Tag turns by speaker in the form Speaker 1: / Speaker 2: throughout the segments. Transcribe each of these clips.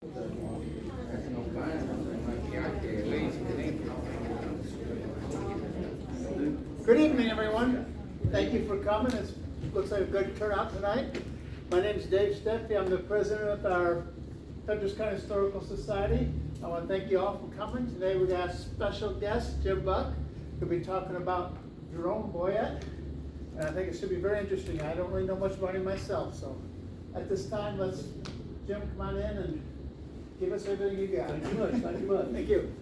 Speaker 1: Good evening, everyone. Thank you for coming. It looks like a good turnout tonight. My name is Dave Steffi. I'm the president of our Federal County Historical Society. I want to thank you all for coming. Today we got a special guest, Jim Buck, who'll be talking about Jerome Boyett. And I think it should be very interesting. I don't really know much about him myself, so at this time, let's Jim come on in and give us everything you got.
Speaker 2: Thank you much. Thank you much.
Speaker 1: Thank you.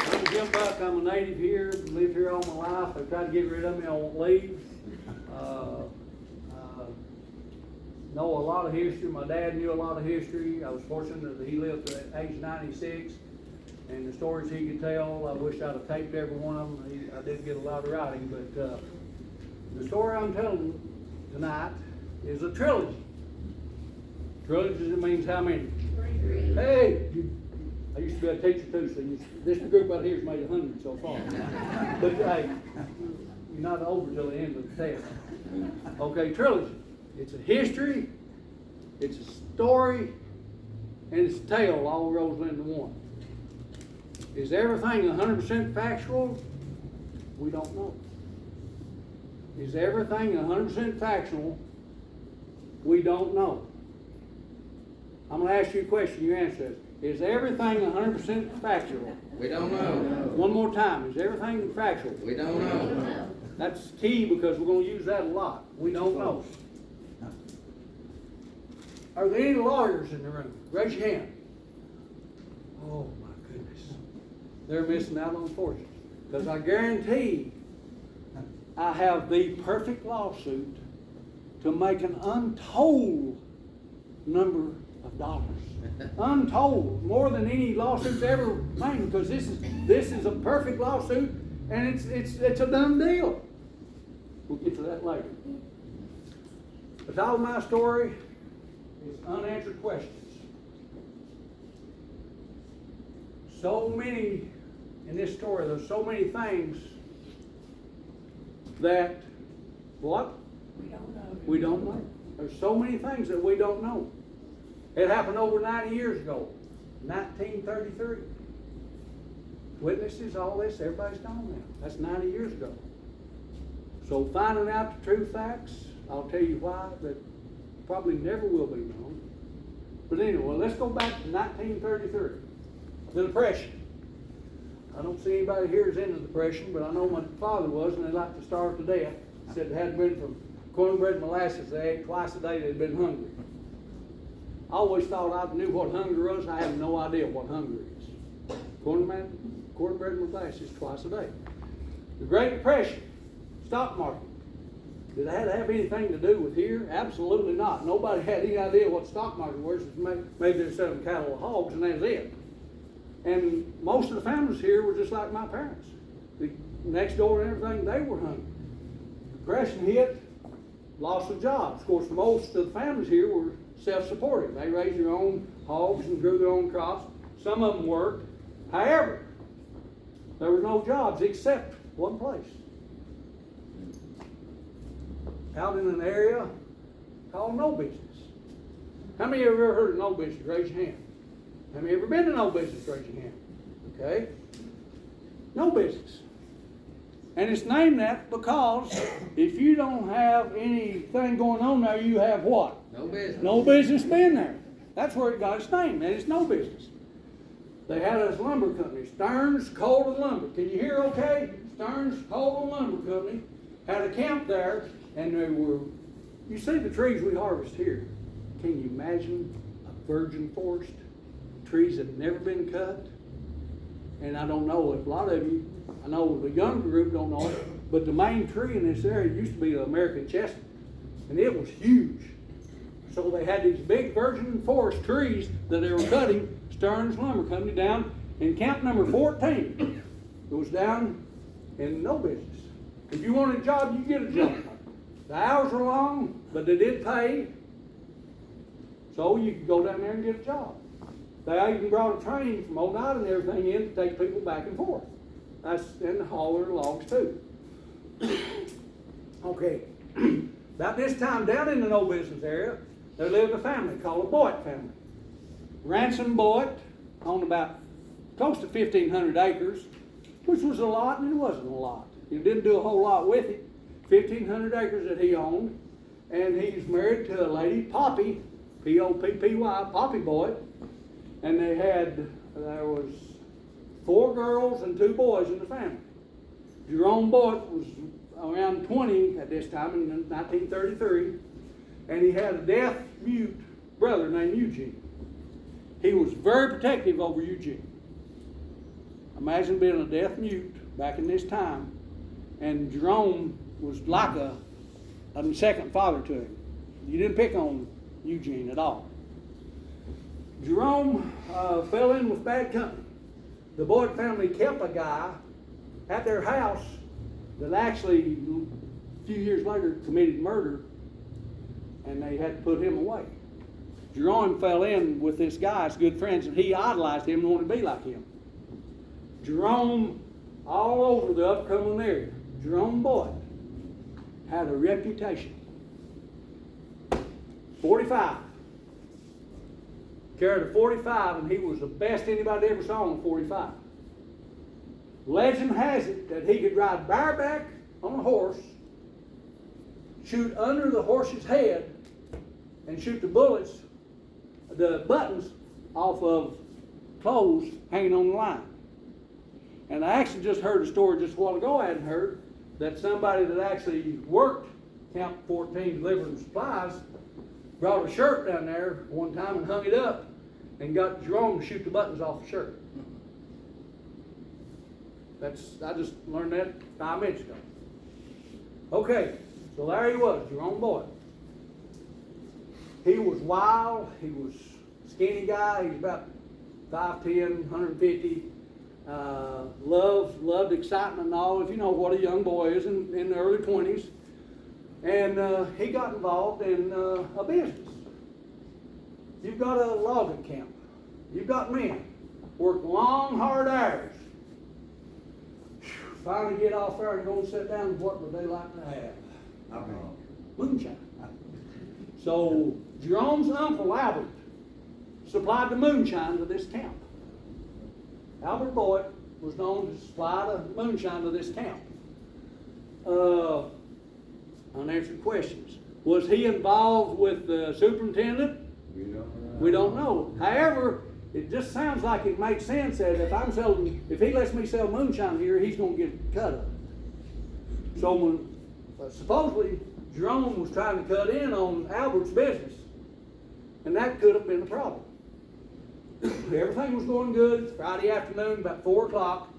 Speaker 2: I'm Jim Buck. I'm a native here. Lived here all my life. They tried to get rid of me. I won't leave. Know a lot of history. My dad knew a lot of history. I was fortunate that he lived to age 96. And the stories he could tell, I wish I'd have taped every one of them. I did get a lot of writing, but the story I'm telling tonight is a trilogy. Trilogy means how many? Three. Hey, I used to be a teacher too, so this group out here has made 100 so far. But hey, you're not over till the end of the test. Okay, trilogy. It's a history, it's a story, and it's a tale all rolls into one. Is everything 100% factual? We don't know. Is everything 100% factual? We don't know. I'm going to ask you a question, you answer it. Is everything 100% factual?
Speaker 3: We don't know.
Speaker 2: One more time. Is everything factual?
Speaker 3: We don't know.
Speaker 2: That's key because we're going to use that a lot. We don't know. Are there any lawyers in the room? Raise your hand. Oh my goodness. They're missing out on fortune. Because I guarantee I have the perfect lawsuit to make an untold number of dollars. Untold, more than any lawsuit's ever made, because this is a perfect lawsuit, and it's a done deal. We'll get to that later. The title of my story is Unanswered Questions. So many in this story, there's so many things that what? We don't know. There's so many things that we don't know. It happened over 90 years ago, 1933. Witnesses, all this, everybody's gone now. That's 90 years ago. So finding out the true facts, I'll tell you why, that probably never will be known. But anyway, let's go back to 1933. The Depression. I don't see anybody here is in the Depression, but I know my father was, and they like to starve to death. He said it hadn't been from cornbread and molasses. They ate twice a day. They'd been hungry. I always thought I knew what hunger was. I have no idea what hunger is. Cornbread and molasses twice a day. The Great Depression, stock market. Did it have anything to do with here? Absolutely not. Nobody had any idea what the stock market was. Maybe they're selling cattle or hogs, and that's it. And most of the families here were just like my parents. The next door and everything, they were hungry. Depression hit, loss of jobs. Of course, most of the families here were self-supporting. They raised their own hogs and grew their own crops. Some of them worked. However, there were no jobs except one place. Out in an area called no business. How many of you ever heard of no business? Raise your hand. Have you ever been to no business? Raise your hand. Okay? No business. And it's named that because if you don't have anything going on there, you have what?
Speaker 3: No business.
Speaker 2: No business being there. That's where it got its name, and it's no business. They had a lumber company, Stearns Coal and Lumber. Can you hear okay? Stearns Coal and Lumber Company had a camp there, and they were, you see the trees we harvest here. Can you imagine a virgin forest? Trees that have never been cut. And I don't know if a lot of you, I know the younger group don't know it, but the main tree in this area used to be the American chestnut. And it was huge. So they had these big virgin forest trees that they were cutting, Stearns Lumber Company, down in camp number 14. It was down in no business. If you wanted a job, you get a job. The hours were long, but they did pay. So you could go down there and get a job. They even brought a train from Oneida and everything in to take people back and forth. That's in the haul their logs too. Okay. About this time, down in the no business area, there lived a family called the Boyett family. Ransom Boyett owned about close to 1,500 acres, which was a lot and it wasn't a lot. He didn't do a whole lot with it. 1,500 acres that he owned, and he's married to a lady, Poppy, P-O-P-P-Y, Poppy Boyett, and there was 4 girls and 2 boys in the family. Jerome Boyett was around 20 at this time in 1933, and he had a deaf-mute brother named Eugene. He was very protective over Eugene. Imagine being a deaf-mute back in this time, and Jerome was like a second father to him. You didn't pick on Eugene at all. Jerome fell in with bad company. The Boyett family kept a guy at their house that actually, a few years later, committed murder, and they had to put him away. Jerome fell in with this guy's good friends, and he idolized him and wanted to be like him. Jerome, all over the upcoming area, Jerome Boyett had a reputation. 45. Carried a 45, and he was the best anybody ever saw on a 45. Legend has it that he could ride bareback on a horse, shoot under the horse's head, and shoot the buttons off of clothes hanging on the line. And I actually just heard a story just a while ago I hadn't heard, that somebody that actually worked Camp 14 delivering supplies brought a shirt down there one time and hung it up and got Jerome to shoot the buttons off the shirt. I just learned that 5 minutes ago. Okay, so there he was, Jerome Boyett. He was wild, he was a skinny guy, he was about 5'10", 150. Loved excitement and all, if you know what a young boy is in the early 20s. And he got involved in a business. You've got a logging camp. You've got men work long, hard hours. Finally get off there and go and sit down, and what would they like to have? Moonshine. So Jerome's uncle, Albert, supplied the moonshine to this camp. Albert Boyett was known to supply the moonshine to this camp. Unanswered questions. Was he involved with the superintendent? We don't know. However, it just sounds like it makes sense that if he lets me sell moonshine here, he's going to get a cut of it. So when, supposedly Jerome was trying to cut in on Albert's business, and that could have been the problem. Everything was going good. Friday afternoon, about 4 o'clock.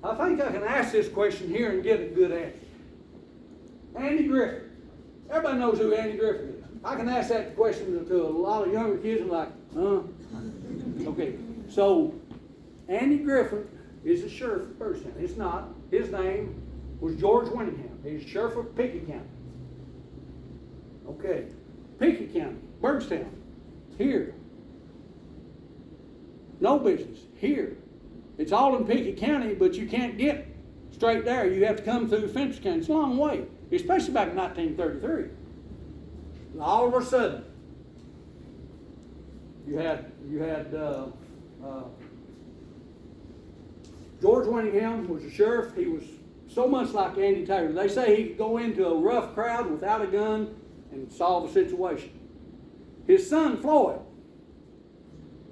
Speaker 2: I think I can ask this question here and get a good answer. Andy Griffith. Everybody knows who Andy Griffith is. I can ask that question to a lot of younger kids and like, huh? Okay, so Andy Griffith is the sheriff of Burdstown. It's not. His name was George Winningham. He's sheriff of Pickett County. Okay, Pickett County, Burdstown, here. No business, here. It's all in Pickett County, but you can't get straight there. You have to come through Fentress County. It's a long way, especially back in 1933. All of a sudden, you had George Winningham was a sheriff. He was so much like Andy Taylor. They say he could go into a rough crowd without a gun and solve a situation. His son Floyd,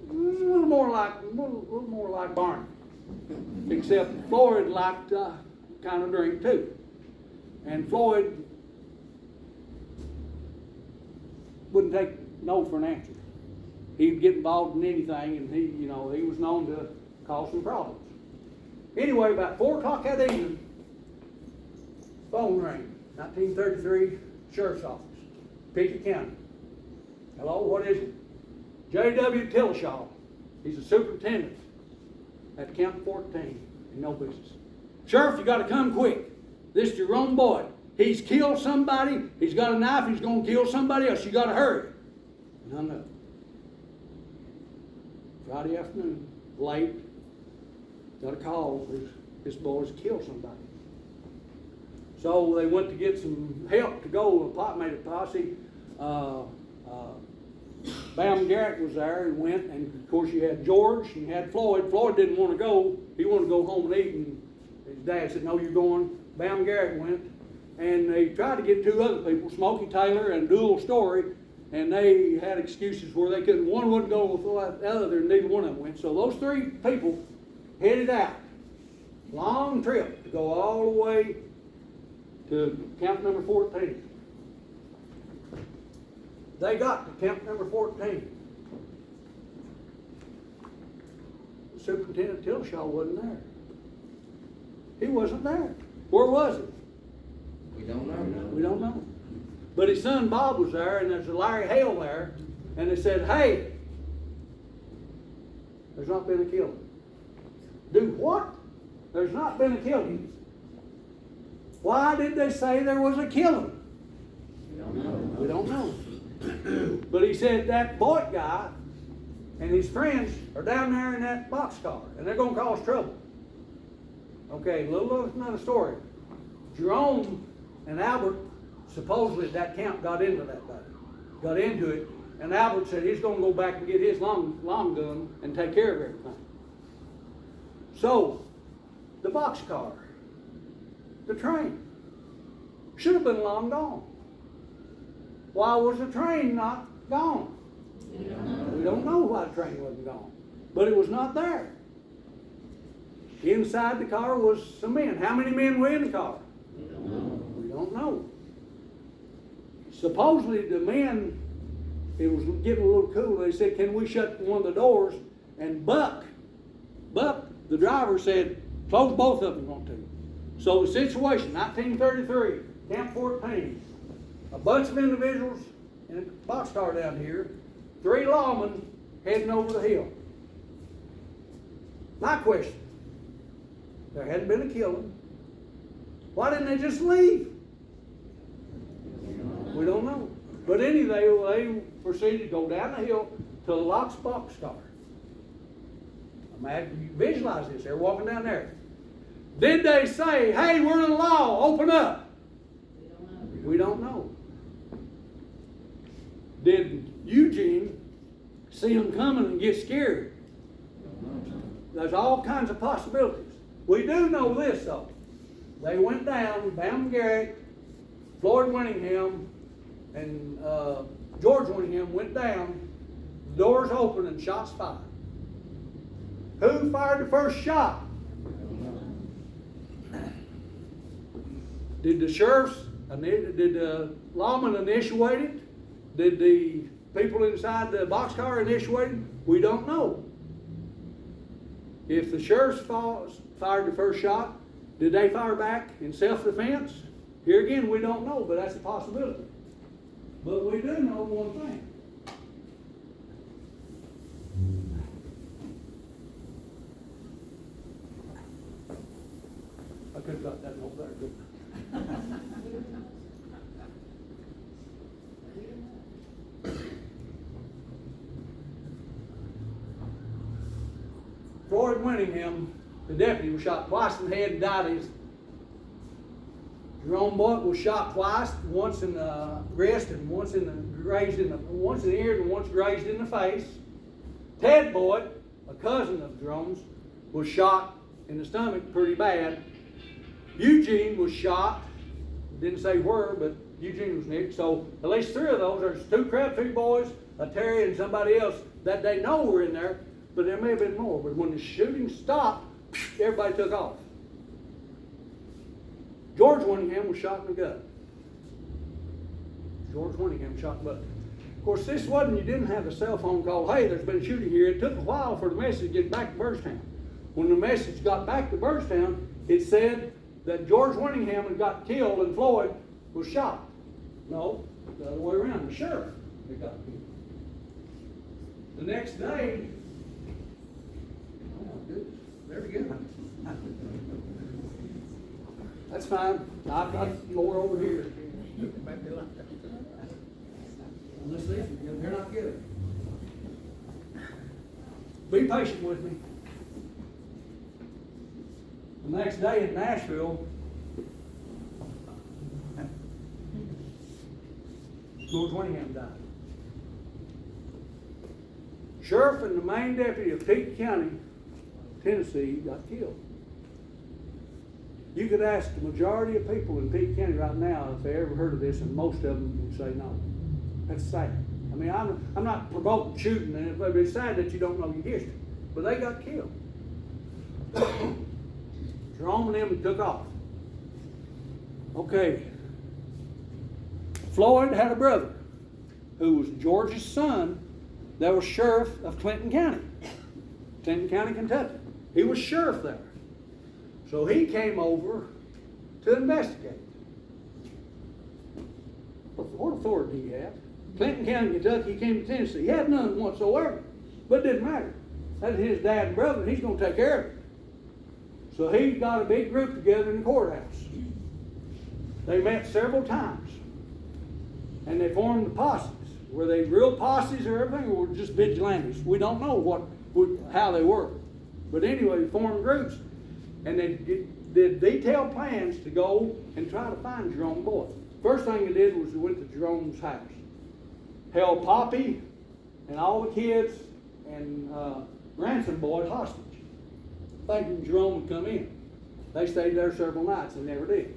Speaker 2: a little more like Barney, except Floyd liked kind of drink too, and Floyd wouldn't take no for an answer. He'd get involved in anything, and he was known to cause some problems. Anyway, about 4 o'clock that evening, phone rang. 1933 Sheriff's Office, Pickett County. Hello, what is it? J.W. Tillishaw. He's a superintendent at Camp 14 in no business. Sheriff, you got to come quick. This Jerome Boyett. He's killed somebody. He's got a knife. He's going to kill somebody else. You got to hurry. And hung up. Friday afternoon, late, got a call. This boy's killed somebody. So they went to get some help to go. Made a posse. Bam Garrett was there and went, and of course you had George and you had Floyd. Floyd didn't want to go. He wanted to go home and eat, and his dad said, "No, you're going." Bam Garrett went, and they tried to get two other people, Smokey Taylor and Dual Story, and they had excuses where they couldn't. One wouldn't go with the other, and neither one of them went. So those three people headed out. Long trip to go all the way to camp number 14. They got to camp number 14. Superintendent Tillshaw wasn't there. He wasn't there. Where was he?
Speaker 3: We don't know.
Speaker 2: We don't know. But his son Bob was there, and there's a Larry Hale there, and they said, "Hey, there's not been a killing." Do what? There's not been a killing. Why did they say there was a killing?
Speaker 3: We don't know.
Speaker 2: We don't know. But he said that Boyett guy and his friends are down there in that boxcar, and they're going to cause trouble. Okay, another story. Jerome and Albert supposedly at that camp got into it, and Albert said he's going to go back and get his long gun and take care of everything. So, the boxcar, the train, should have been long gone. Why was the train not gone? We don't know why the train wasn't gone. But it was not there. Inside the car was some men. How many men were in the car? We don't know. Supposedly the men, it was getting a little cool. They said, "Can we shut one of the doors?" And Buck, the driver, said, "Close both of them if you want to." So the situation, 1933, Camp 14. A bunch of individuals in a boxcar down here, 3 lawmen heading over the hill. My question, there hadn't been a killing. Why didn't they just leave? We don't know. But anyway, they proceeded to go down the hill to the Locke's boxcar. Imagine, you visualize this, they're walking down there. Did they say, "Hey, we're in the law, open up"? We don't know. Did Eugene see them coming and get scared? There's all kinds of possibilities. We do know this though. They went down, Bam Garrett, Floyd Winningham, and George Winningham went down, the doors open and shots fired. Who fired the first shot? Did the sheriffs, did the lawmen initiate it? Did the people inside the boxcar initiate it? We don't know. If the sheriffs fired the first shot, did they fire back in self-defense? Here again, we don't know, but that's a possibility. But we do know one thing. I could have got that note there, couldn't I? Floyd Winningham, the deputy, was shot twice in the head and died instantly. Jerome Boyett was shot twice, once in the wrist and once in the ear and once grazed in the face. Ted Boyett, a cousin of Jerome's, was shot in the stomach pretty bad. Eugene was shot, didn't say where, but Eugene was nicked. So at least 3 of those, there's 2 Crabtree boys, a Terry and somebody else that they know were in there, but there may have been more. But when the shooting stopped, everybody took off. George Winningham was shot in the gut. George Winningham shot in the gut. Of course, this wasn't, you didn't have a cell phone call, "Hey, there's been a shooting here." It took a while for the message to get back to Byrdstown. When the message got back to Byrdstown, it said that George Winningham had got killed and Floyd was shot. No, the other way around. The sheriff had got killed. The next day, oh, goodness, there we go. That's fine. I've got more over here. Unless they're not good. Be patient with me. The next day in Nashville, George Winningham died. Sheriff and the main deputy of Peake County, Tennessee, got killed. You could ask the majority of people in Peake County right now if they ever heard of this, and most of them would say no. That's sad. I mean, I'm not promoting shooting, but it's sad that you don't know your history. But they got killed. Jerome and them took off. Okay. Floyd had a brother who was George's son that was sheriff of Clinton County, Kentucky. He was sheriff there. So he came over to investigate. What authority did he have? Clinton County, Kentucky, he came to Tennessee. He had none whatsoever, but it didn't matter. That's his dad and brother, and he's going to take care of it. So he got a big group together in the courthouse. They met several times, and they formed the posses. Were they real posses or everything, or were just vigilantes? We don't know how they were. But anyway, they formed groups, and they did detailed plans to go and try to find Jerome Boyett. First thing they did was they went to Jerome's house, held Poppy and all the kids and Ransom Boyd hostage, thinking Jerome would come in. They stayed there several nights and never did.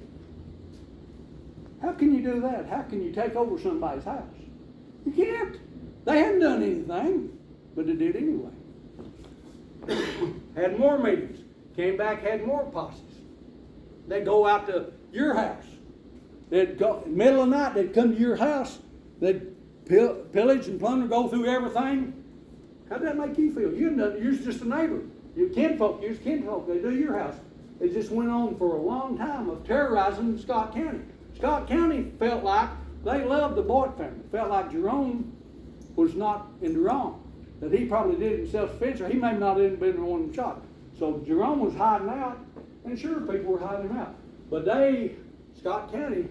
Speaker 2: How can you do that? How can you take over somebody's house? You can't. They hadn't done anything, but they did anyway. Had more meetings. Came back, had more posses. They'd go out to your house. They'd go, in the middle of the night, they'd come to your house. They'd pillage and plunder, go through everything. How'd that make you feel? You're just a neighbor. You're kinfolk. They do your house. It just went on for a long time of terrorizing Scott County. Scott County felt like they loved the Boyd family. Felt like Jerome was not in the wrong. That he probably did it in self-defense, or he may not have been the one shot. So Jerome was hiding out, and sure, people were hiding him out. But Scott County,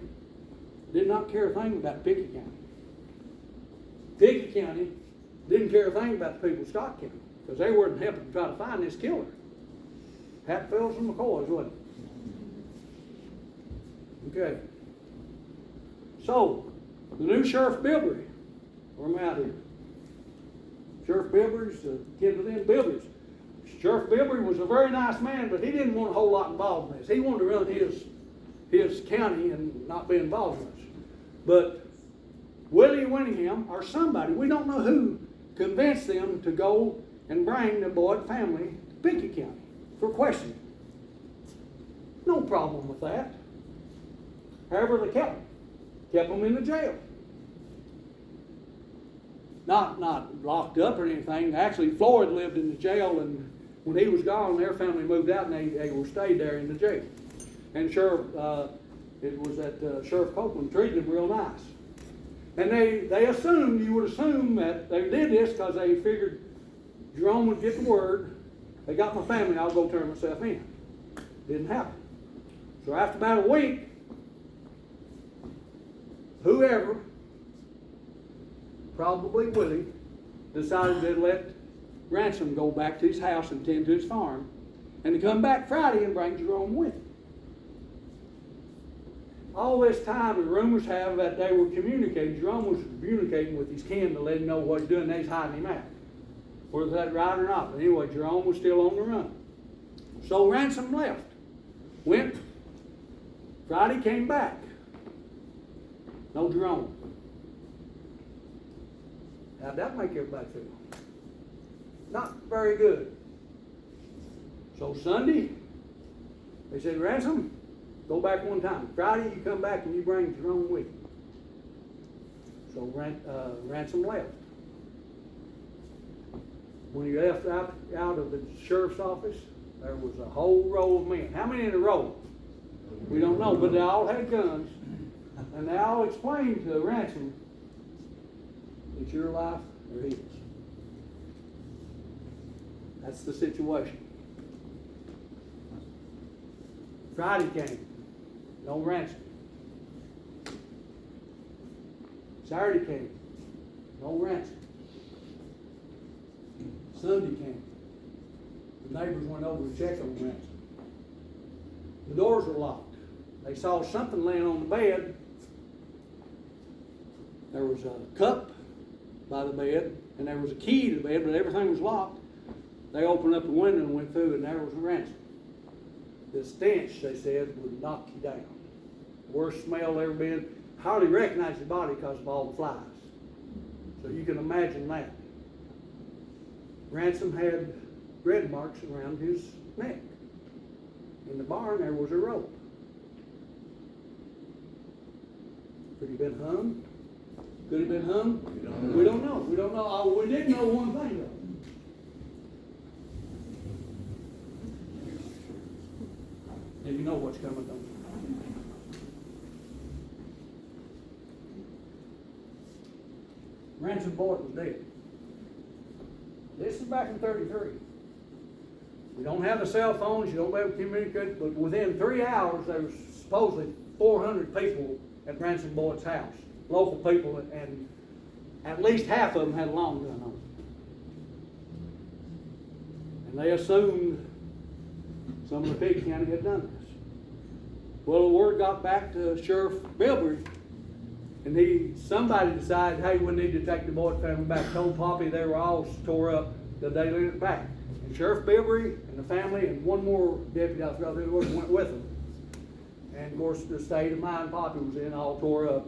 Speaker 2: did not care a thing about Pickett County. Pickett County didn't care a thing about the people of Scott County, because they weren't helping to try to find this killer. Hatfields and McCoys, wasn't it? Okay. So, the new Sheriff Bilberry, where am I out here? Sheriff Bilberry's a kid with them Bilberries. Sheriff Bilberry was a very nice man, but he didn't want a whole lot involved in this. He wanted to run his county and not be involved much. But Willie Winningham, or somebody, we don't know who, convinced them to go and bring the Boyd family to Pickett County for questioning. No problem with that. However, they kept them in the jail. Not locked up or anything. Actually, Floyd lived in the jail, and when he was gone, their family moved out, and they were stayed there in the jail. And Sheriff Copeland treated them real nice. And they assumed, you would assume that they did this because they figured Jerome would get the word, they got my family, I'll go turn myself in. Didn't happen. So after about a week, whoever, probably Willie, decided to let Ransom go back to his house and tend to his farm, and to come back Friday and bring Jerome with him. All this time, the rumors have that they were communicating. Jerome was communicating with his kin to let him know what he's doing. They's hiding him out. Whether that right or not. But anyway, Jerome was still on the run. So Ransom left. Went. Friday came back. No Jerome. How'd that make everybody feel? Not very good. So Sunday, they said, Ransom, go back one time. Friday, you come back and you bring Jerome with you. So Ransom left. When he left out of the sheriff's office, there was a whole row of men. How many in a row? We don't know, but they all had guns. And they all explained to Ransom, it's your life or his. That's the situation. Friday came. No Ransom. Saturday came. No Ransom. Sunday came. The neighbors went over to check on Ransom. The doors were locked. They saw something laying on the bed. There was a cup by the bed, and there was a key to the bed, but everything was locked. They opened up the window and went through, and there was a ransom. The stench, they said, would knock you down. Worst smell ever been. Hardly recognized his body because of all the flies. So you can imagine that. Ransom had red marks around his neck. In the barn there was a rope. Could he have been hung? Could he have been hung? We don't know. We don't know. Oh, we did know one thing though. And you know what's coming, don't you? Ransom Boyd was dead. This is back in 33. We don't have the cell phones, you don't be able to communicate, but within 3 hours there was supposedly 400 people at Ransom Boyd's house. Local people, and at least half of them had a long gun on them. And they assumed some of the Pig County had done this. Well, the word got back to Sheriff Bilbrey, and somebody decided, hey, we need to take the Boyd family back. Told Poppy they were all tore up, that they let it back. And Sheriff Bilbrey and the family and one more deputy, I forgot who it was, went with them. And of course, the state of mind Poppy was in, all tore up.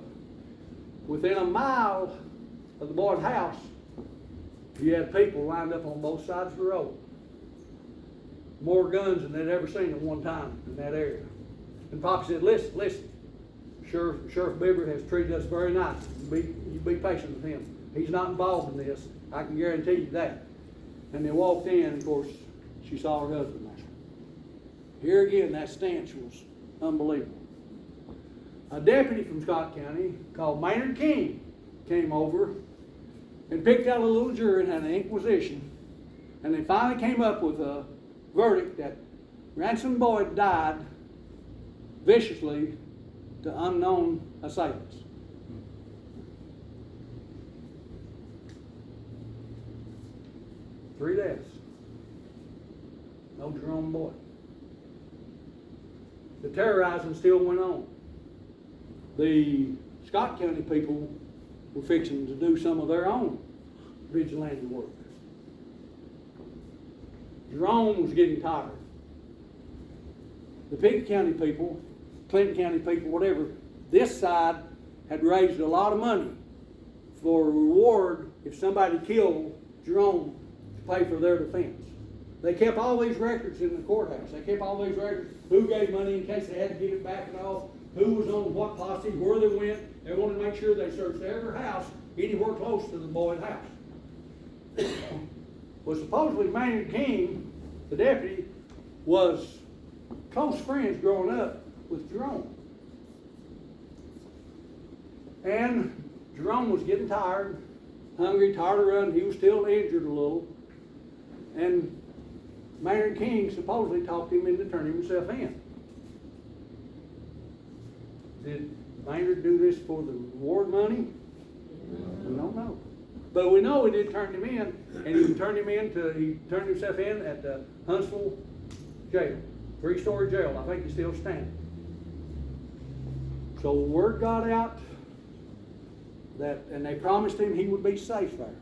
Speaker 2: Within a mile of the Boyd house, you had people lined up on both sides of the road. More guns than they'd ever seen at one time in that area. And Poppy said, listen, Sheriff Bilbrey has treated us very nice. You be patient with him. He's not involved in this. I can guarantee you that. And they walked in, and of course, she saw her husband there. Here again, that stench was unbelievable. A deputy from Scott County called Maynard King came over and picked out a little jury and had an inquisition. And they finally came up with a verdict that Ransom Boyd died viciously to unknown assailants. Three deaths. No Jerome Boyd. The terrorizing still went on. The Scott County people were fixing to do some of their own vigilante work. Jerome was getting tired. The Pig County people, Clinton County people, whatever, this side had raised a lot of money for a reward if somebody killed Jerome to pay for their defense. They kept all these records in the courthouse. They kept all these records, who gave money in case they had to give it back and all, who was on what posse, where they went. They wanted to make sure they searched every house anywhere close to the Boyd house. Well, supposedly Maynard King, the deputy, was close friends growing up with Jerome. And Jerome was getting tired, hungry, tired of running. He was still injured a little. And Maynard King supposedly talked him into turning himself in. Did Maynard do this for the reward money? We don't know. But we know he did turn him in, and he turned himself in at the Huntsville jail, 3-story jail. I think he's still standing. So word got out and they promised him he would be safe there.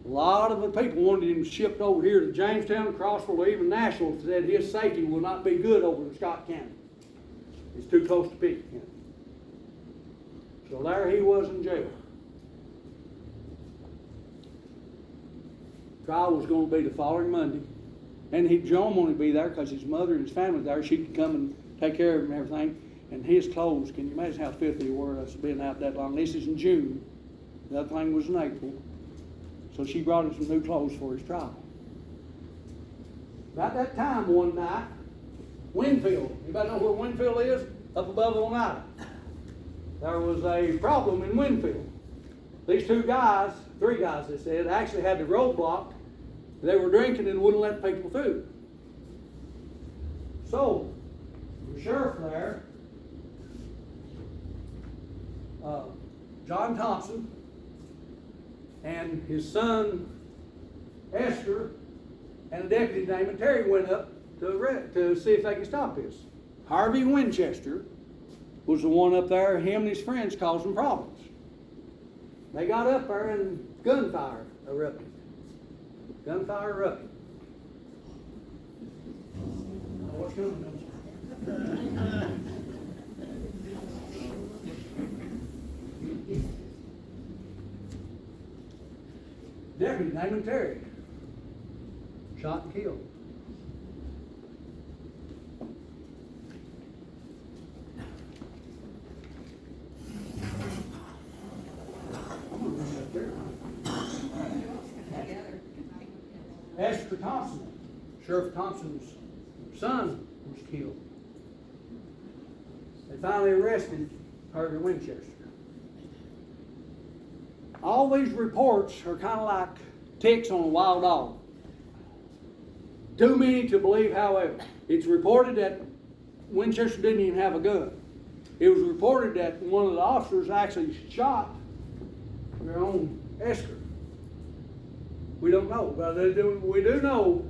Speaker 2: A lot of the people wanted him shipped over here to Jamestown, Crossville, or even Nashville, said his safety will not be good over in Scott County. It's too close to Pitt County. So there he was in jail. Trial was going to be the following Monday. And Jerome wanted to be there because his mother and his family there. She could come and take care of him and everything. And his clothes, can you imagine how filthy they were? Us being out that long. This is in June. The other thing was in April. So she brought him some new clothes for his trial. About that time one night, Winfield. Anybody know where Winfield is? Up above Oneida. There was a problem in Winfield. These three guys, they said, actually had the road blocked. They were drinking and wouldn't let people through. So, the sheriff there, John Thompson, and his son, Esther, and a deputy named Terry went up to see if they could stop this. Harvey Winchester was the one up there, him and his friends causing problems. They got up there and gunfire erupted. Gunfire erupted. Oh, what's going on? Deputy named Terry. Shot and killed. Esther Thompson, Sheriff Thompson's son, was killed. They finally arrested Harvey Winchester. All these reports are kind of like ticks on a wild dog. Too many to believe, however. It's reported that Winchester didn't even have a gun. It was reported that one of the officers actually shot their own Esther. We don't know, but we do know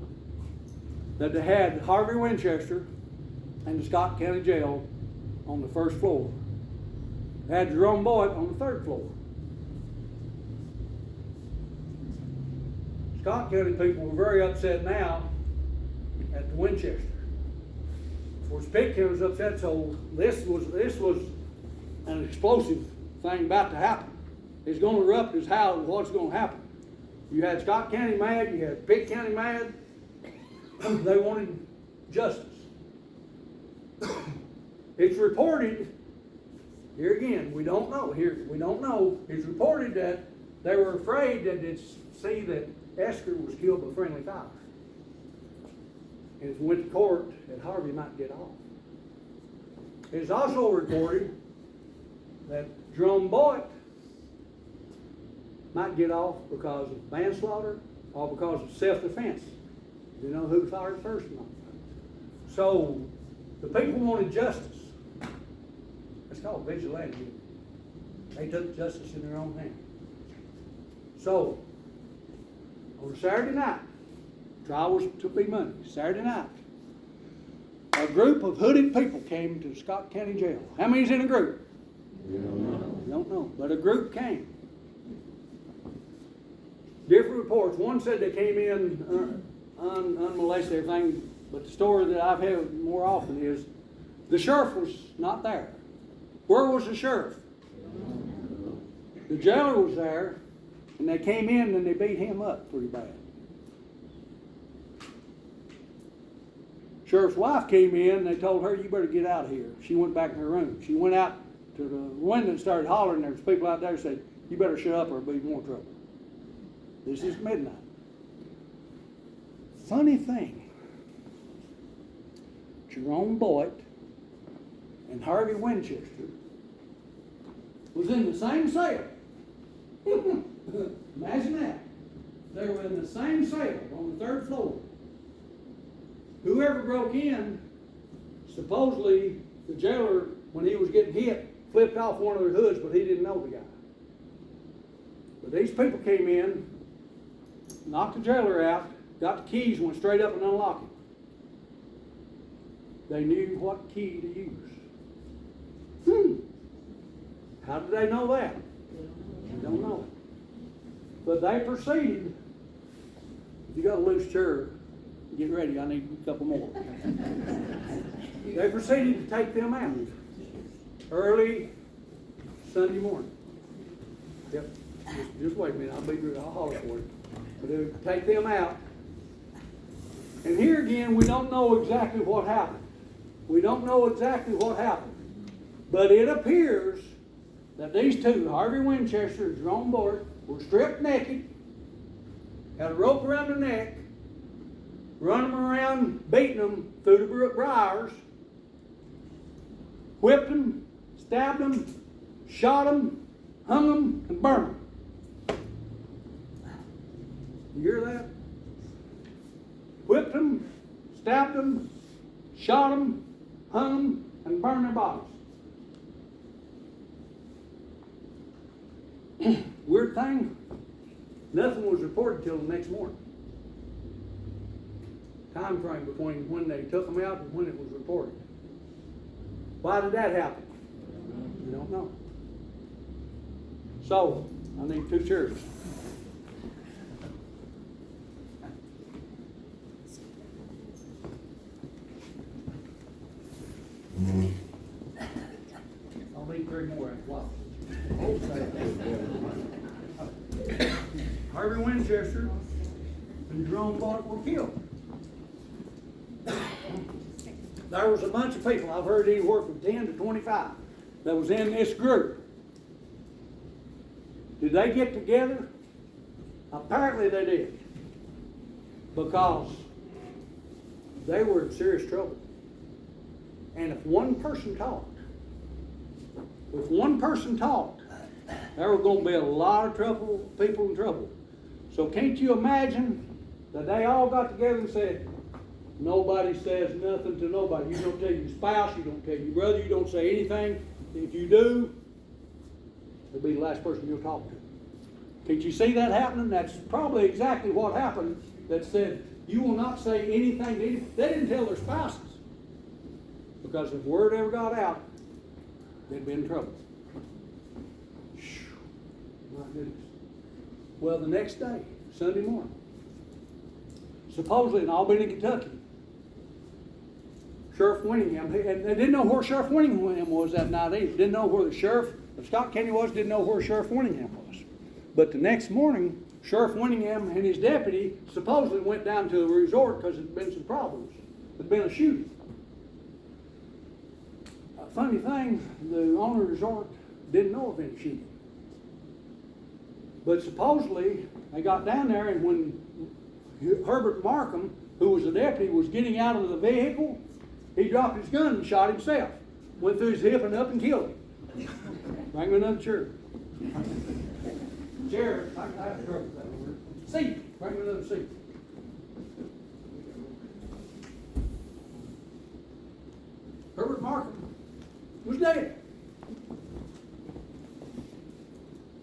Speaker 2: that they had Harvey Winchester in the Scott County Jail on the first floor. They had Jerome Boyett on the third floor. Scott County people were very upset now at the Winchester. Of course, Pitt County was upset, so this was an explosive thing about to happen. It's going to erupt is how what's going to happen. You had Scott County mad, you had Pitt County mad. They wanted justice. It's reported, here again, we don't know. It's reported that they were afraid that they'd see that Esther was killed by friendly fire. And if we went to court, that Harvey might get off. It's also reported that Jerome Boyett might get off because of manslaughter or because of self-defense. You know who fired first or not? So the people wanted justice. It's called vigilante. They took justice in their own hands. So on Saturday night, trial was to be Monday. Saturday night, a group of hooded people came to Scott County Jail. How many's in a group?
Speaker 3: We don't know.
Speaker 2: We don't know, but a group came. Different reports. One said they came in unmolested, everything, but the story that I've had more often is the sheriff was not there. Where was the sheriff? The jailer was there, and they came in and they beat him up pretty bad. Sheriff's wife came in and they told her, "You better get out of here." She went back in her room. She went out to the window and started hollering. There was people out there who said, "You better shut up or there'll be more trouble." This is midnight. Funny thing, Jerome Boyett and Harvey Winchester was in the same cell. Imagine that. They were in the same cell on the third floor. Whoever broke in, supposedly the jailer, when he was getting hit, flipped off one of their hoods, but he didn't know the guy. But these people came in, knocked the jailer out, got the keys, went straight up and unlocked him. They knew what key to use. How did they know that? I don't know. But they proceeded. If you got a loose chair, get ready, I need a couple more. They proceeded to take them out early Sunday morning. Yep. Just wait a minute, I'll holler for you. But they would take them out. And here again, we don't know exactly what happened. But it appears that these two, Harvey Winchester and Jerome Boyett, were stripped naked, had a rope around their neck, running them around, beating them through the briars, whipped them, stabbed them, shot them, hung them, and burned them. You hear that? Whipped them, stabbed them, shot them, hung them, and burned their bodies. Weird thing, nothing was reported till the next morning. Time frame between when they took them out and when it was reported. Why did that happen? We don't know. So, I need 2 chairs. I'll need 3 more after a while. Harvey Winchester and Jerome Boyett were killed. There was a bunch of people, I've heard anywhere from 10 to 25, that was in this group. Did they get together? Apparently they did. Because they were in serious trouble. And if one person talked, there were going to be a lot of people in trouble. So can't you imagine that they all got together and said, nobody says nothing to nobody. You don't tell your spouse, you don't tell your brother, you don't say anything. If you do, it'll be the last person you'll talk to. Can't you see that happening? That's probably exactly what happened, that said, you will not say anything to anyone. They didn't tell their spouses. Because if word ever got out, they'd be in trouble. My goodness. Well, the next day, Sunday morning, supposedly in Albany, Kentucky, Sheriff Winningham, and they didn't know where Sheriff Winningham was that night either. Didn't know where the sheriff of Scott County was, didn't know where Sheriff Winningham was. But the next morning, Sheriff Winningham and his deputy supposedly went down to a resort because there'd been some problems. There'd been a shooting. A funny thing, the owner of the resort didn't know of any shooting. But supposedly, they got down there, and when Herbert Markham, who was the deputy, was getting out of the vehicle, he dropped his gun and shot himself. Went through his hip and up and killed him. Bring me another chair. Chair, I have trouble with that word. Seat, bring me another seat. Herbert Markham was dead.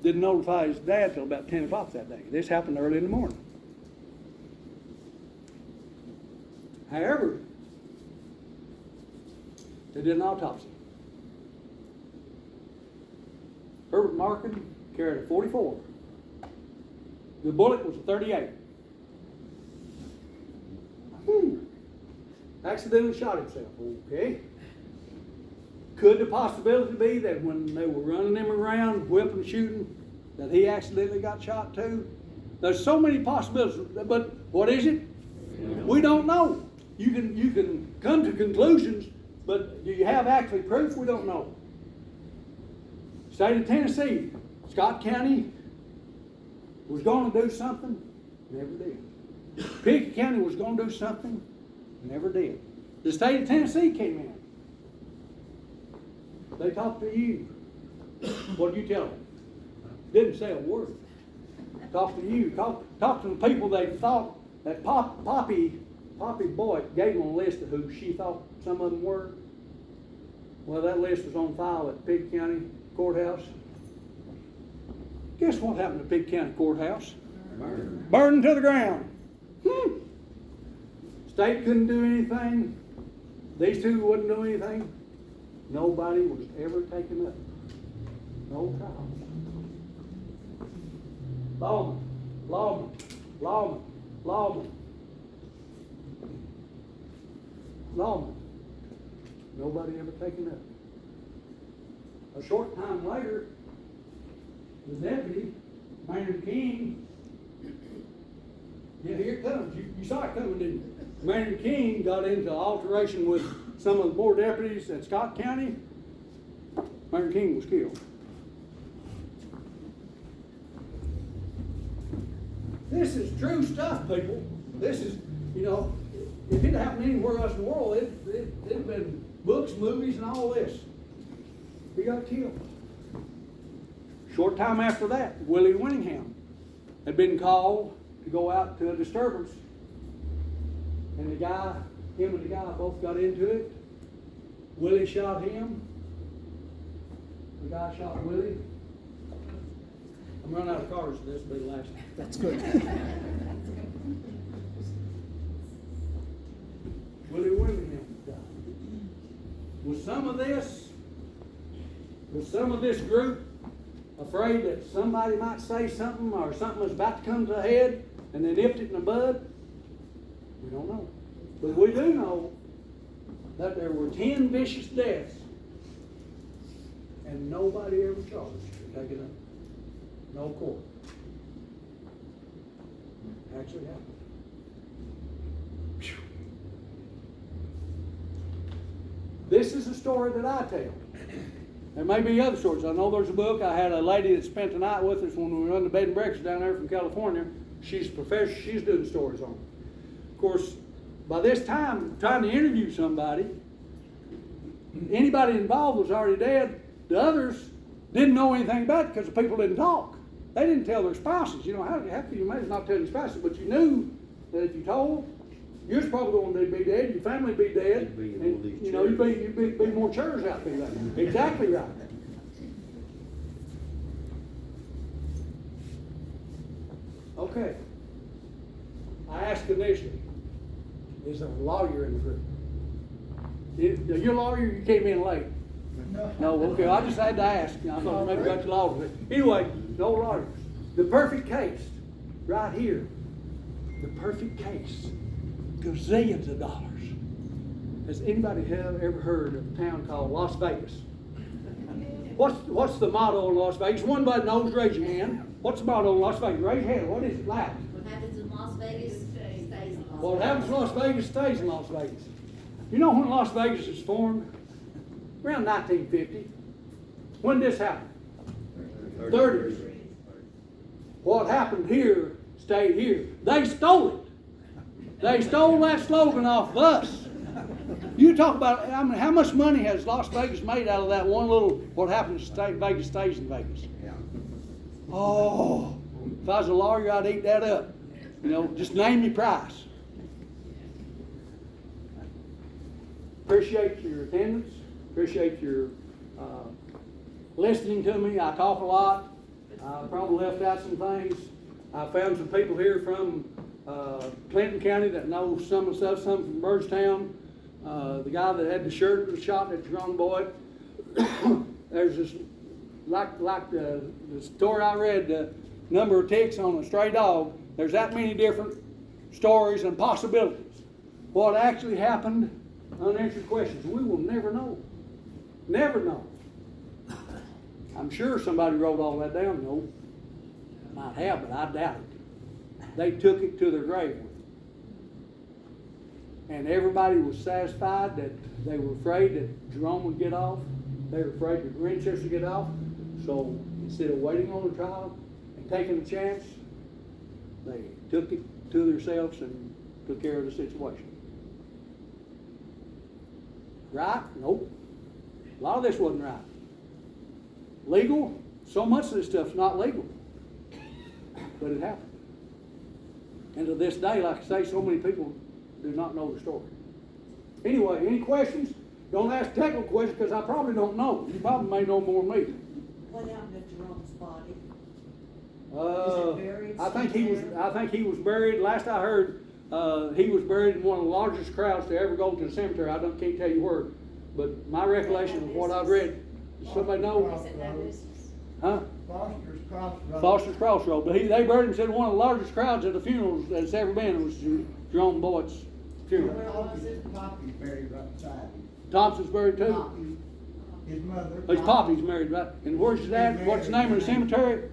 Speaker 2: Didn't notify his dad till about 10 o'clock that day. This happened early in the morning. However, they did an autopsy. Herbert Markham carried a .44. The bullet was a .38. Accidentally shot himself. Okay. Could the possibility be that when they were running him around, whipping, shooting, that he accidentally got shot too? There's so many possibilities, but what is it? We don't know. You can come to conclusions, but do you have actually proof? We don't know. State of Tennessee, Scott County was going to do something, never did. Pickett County was going to do something, never did. The state of Tennessee came in. They talked to you. What did you tell them? Didn't say a word. Talked to you. Talked to the people they thought that Poppy Boyett gave them a list of who she thought some of them were. Well, that list was on file at Pickett County Courthouse. Guess what happened to Pickett County Courthouse? Burned to the ground. State couldn't do anything. These two wouldn't do anything. Nobody was ever taken up. No trials. Lawman. Nobody ever taken up. A short time later, the deputy, Maynard King, yeah, here it comes. You saw it coming, didn't you? Maynard King got into alteration with some of the board deputies at Scott County. Maynard King was killed. This is true stuff, people. This is, if it happened anywhere else in the world, it'd have been books, movies, and all this. He got killed. Short time after that, Willie Winningham had been called to go out to a disturbance. And him and the guy both got into it. Willie shot him. The guy shot Willie. I'm running out of cards, so this will be the last.
Speaker 1: That's good.
Speaker 2: Willie Winningham died. Was some of this group afraid that somebody might say something or something was about to come to a head and they nipped it in the bud? We don't know. But we do know that there were 10 vicious deaths and nobody ever charged or taken up. No court. Actually happened. Whew. This is a story that I tell. There may be other stories. I know there's a book. I had a lady that spent the night with us when we run the bed and breakfast down there from California. She's a professor. She's doing stories on it. Of course, by this time, trying to interview somebody, anybody involved was already dead. The others didn't know anything about it because the people didn't talk. They didn't tell their spouses. You know, how can you manage not telling your spouses? But you knew that if you told, you was probably going to be dead, your family would be dead, and you know, you'd be more chairs out there. Exactly right. Okay. I asked initially, is there a lawyer in the group? Are you a lawyer? You came in late. No, okay. I just had to ask. I thought maybe got your law. Anyway, no lawyers. The perfect case, right here. The perfect case. Gazillions of dollars. Has anybody ever heard of a town called Las Vegas? What's the motto in Las Vegas? One button knows, raise your hand. What's the motto in Las Vegas? Raise your hand. What is it? Loud.
Speaker 4: What happens in Las Vegas stays in Las Vegas.
Speaker 2: What happens in Las Vegas stays in Las Vegas. You know when Las Vegas was formed? Around 1950. When did this happen? 30s. What happened here stayed here. They stole it. They stole that slogan off of us. You talk about, I mean, how much money has Las Vegas made out of that one little, what happens in Vegas stays in Vegas? Oh, if I was a lawyer, I'd eat that up. You know, just name your price. Appreciate your attendance. Appreciate your listening to me. I talk a lot. I probably left out some things. I found some people here from Clinton County that know some of the stuff, some from Birdstown. The guy that had the shirt that was shot at Jerome Boyd. There's this, like the story I read, the number of ticks on a stray dog. There's that many different stories and possibilities. What actually happened, unanswered questions, we will never know. Never know. I'm sure somebody wrote all that down. No, might have, but I doubt it. They took it to their grave. And everybody was satisfied that they were afraid that Jerome would get off. They were afraid that Winchester would get off. So instead of waiting on the trial and taking a chance, they took it to themselves and took care of the situation. Right? Nope. A lot of this wasn't right. Legal? So much of this stuff's not legal. But it happened. And to this day, like I say, so many people do not know the story. Anyway, any questions? Don't ask technical questions because I probably don't know. You probably may know more than me.
Speaker 5: What happened to Jerome's body?
Speaker 2: I think he was buried. Last I heard, he was buried in one of the largest crowds to ever go to the cemetery. Can't tell you where, but my recollection of what I've read. Does somebody know? Huh?
Speaker 6: Foster's Crossroads.
Speaker 2: Foster's Crossroads. But they buried him. Said one of the largest crowds at the funerals that's ever been was Jerome Boyd's funeral.
Speaker 6: Poppy's buried right beside him.
Speaker 2: Thompson's buried too.
Speaker 6: Poppy, his mother.
Speaker 2: His Poppy's married, right? And where's his dad? What's the name of the cemetery?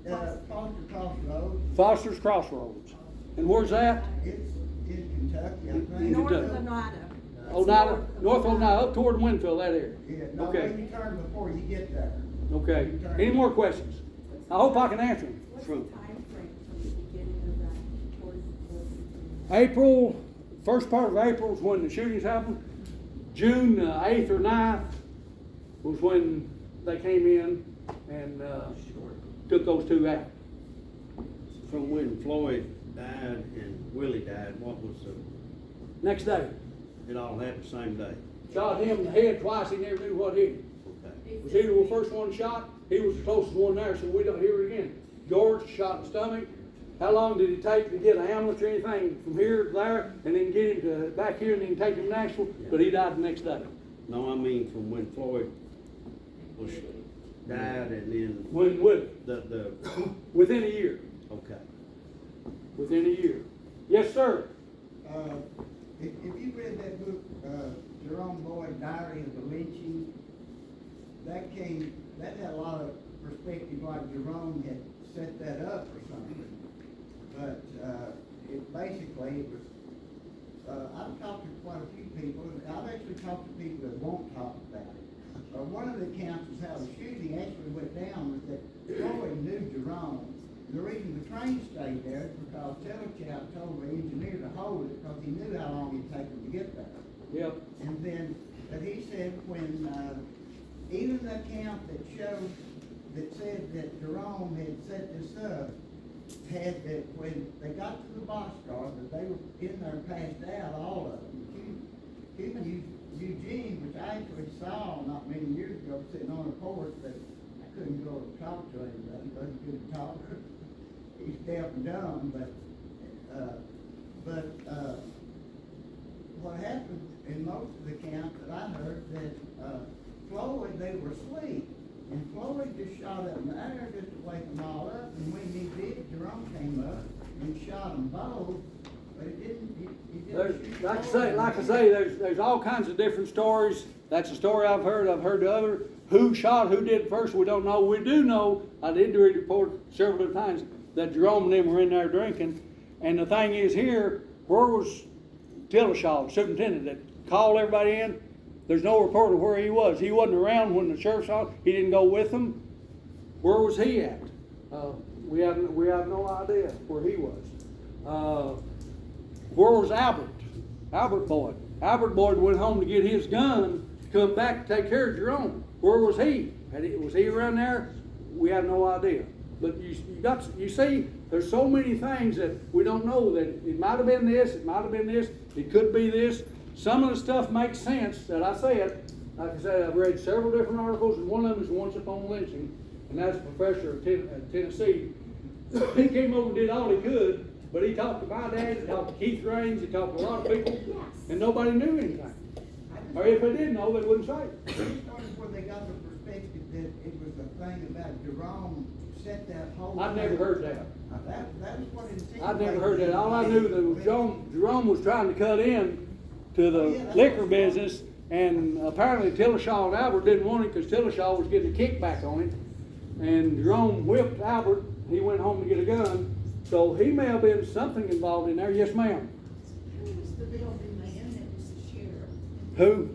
Speaker 6: Foster Crossroads.
Speaker 2: Foster's Crossroads. And where's that?
Speaker 6: It's in Kentucky, I think.
Speaker 5: North
Speaker 2: Kentucky.
Speaker 5: of Oneida.
Speaker 2: Oneida, North Oneida, up toward Winfield, that area.
Speaker 6: Yeah, no,
Speaker 2: Okay.
Speaker 6: when you turn before you get there.
Speaker 2: Okay. Any more questions? I hope I can answer them.
Speaker 5: What's the time frame from the beginning of that towards the
Speaker 2: April, first part of April is when the shootings happened. June 8th or 9th was when they came in and took those two out.
Speaker 7: From when Floyd died and Willie died, what was the,
Speaker 2: Next day,
Speaker 7: it all happened the same day?
Speaker 2: shot him in the head twice. He never knew what hit him.
Speaker 7: Okay.
Speaker 2: Was he the first one shot? He was the closest one there, so we don't hear it again. George shot in the stomach. How long did it take to get an ambulance or anything from here to there, and then get him to back here, and then take him to Nashville? But he died the next day.
Speaker 7: No, I mean from when Floyd was died and then
Speaker 2: When, with,
Speaker 7: the,
Speaker 2: within a year,
Speaker 7: okay.
Speaker 2: within a year. Yes, sir.
Speaker 6: If you read that book, Jerome Boyd, Diary of the Lynching, that had a lot of perspective, like Jerome had set that up or something. But, it basically, it was, I've talked to quite a few people, and I've actually talked to people that won't talk about it. One of the accounts was how the shooting actually went down was that Floyd knew Jerome. The reason the train stayed there is because Telechap told the engineer to hold it because he knew how long it'd take him to get there.
Speaker 2: Yep.
Speaker 6: And then, but he said when, even the account that showed, that said that Jerome had set this up, had that when they got to the boxcar, that they were in there passed out, all of them. Eugene, which I actually saw not many years ago, sitting on a porch, but I couldn't go and talk to him, but he wasn't a good talker. He's deaf and dumb, but what happened in most of the accounts that I heard, that Floyd, they were asleep, and Floyd just shot up in the air just to wake them all up, and when he did, Jerome came up and shot them both, but it didn't, he didn't shoot
Speaker 2: Like I
Speaker 6: Floyd.
Speaker 2: say, there's all kinds of different stories. That's a story I've heard the other. Who shot, who did it first, we don't know. We do know, I did read a report several different times, that Jerome and them were in there drinking. And the thing is here, where was Tillishaw, the superintendent, that called everybody in? There's no report of where he was. He wasn't around when the sheriff saw it. He didn't go with them. Where was he at? We have no idea where he was. Where was Albert? Albert Boyd. Albert Boyd went home to get his gun to come back to take care of Jerome. Where was he? Was he around there? We have no idea. But you see, there's so many things that we don't know. That it might have been this, it might have been this, it could be this. Some of the stuff makes sense that I said. Like I said, I've read several different articles, and one of them is Once Upon Lynching, and that's a professor at Tennessee. He came over and did all he could, but he talked to my dad, he talked to Keith Raines, he talked to a lot of people, and nobody knew anything. Or if they did know, they wouldn't say it.
Speaker 6: I just wondered where they got the perspective that it was a thing about Jerome set that whole.
Speaker 2: I've never heard that.
Speaker 6: That was what it seemed.
Speaker 2: I'd never
Speaker 6: like.
Speaker 2: heard that. All I knew that Jerome was trying to cut in to the liquor business, and apparently Tillishaw and Albert didn't want it because Tillishaw was getting a kickback on it. And Jerome whipped Albert. He went home to get a gun. So he may have been something involved in there. Yes, ma'am.
Speaker 5: Who was the building man that was the sheriff?
Speaker 2: Who?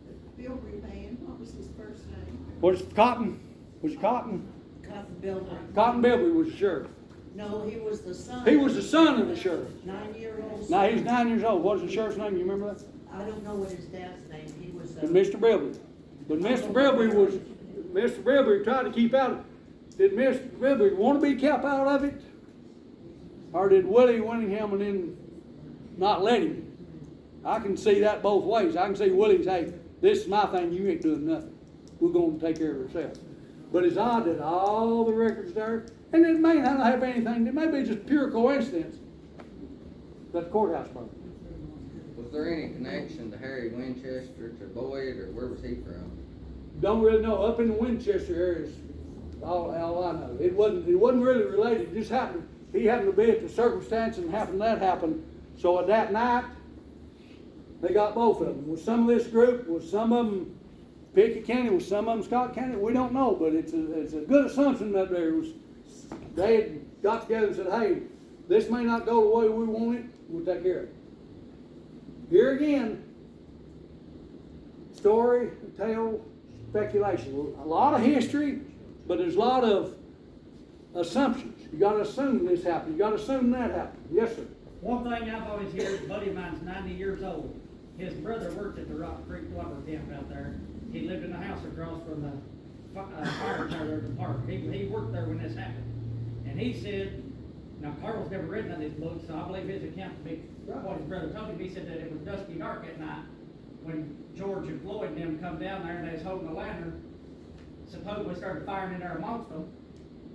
Speaker 5: The building man, what was his first name?
Speaker 2: Was it Cotton? Was it Cotton?
Speaker 8: Cotton Builder.
Speaker 2: Cotton Bilby was the sheriff.
Speaker 8: No, he was the son.
Speaker 2: He was the son of the sheriff.
Speaker 8: 9-year-old.
Speaker 2: Now, he's
Speaker 8: son.
Speaker 2: 9 years old. What was the sheriff's name? You remember that?
Speaker 8: I don't know what his dad's name, he was,
Speaker 2: And Mr. Bilby. But Mr. Bilby tried to keep out of it. Did Mr. Bilby want to be kept out of it? Or did Willie Winningham and then not let him? I can see that both ways. I can see Willie say, this is my thing, you ain't doing nothing. We're going to take care of ourselves. But it's odd that all the records there, and it may not have anything, it may be just pure coincidence that the courthouse burned.
Speaker 3: Was there any connection to Harry Winchester, to Boyd, or where was he from?
Speaker 2: Don't really know. Up in the Winchester area is all I know. It wasn't really related. It just happened. He happened to be at the circumstance and that happened. So at that night, they got both of them. Was some of this group, was some of them Pickett County, was some of them Scott County? We don't know, but it's a good assumption that they had got together and said, hey, this may not go the way we want it, we'll take care of it. Here again, story, tale, speculation. A lot of history, but there's a lot of assumptions. You gotta assume this happened, you gotta assume that happened. Yes, sir.
Speaker 9: One thing I've always heard, a buddy of mine's 90 years old. His brother worked at the Rock Creek lumber camp out there. He lived in a house across from the fire tower at the park. He worked there when this happened. And he said, now Carl's never read none of these books, so I believe his account to be what his brother told him. He said that it was dusky dark at night when George and Floyd and them come down there and they was holding a lantern. Supposedly started firing in there amongst them.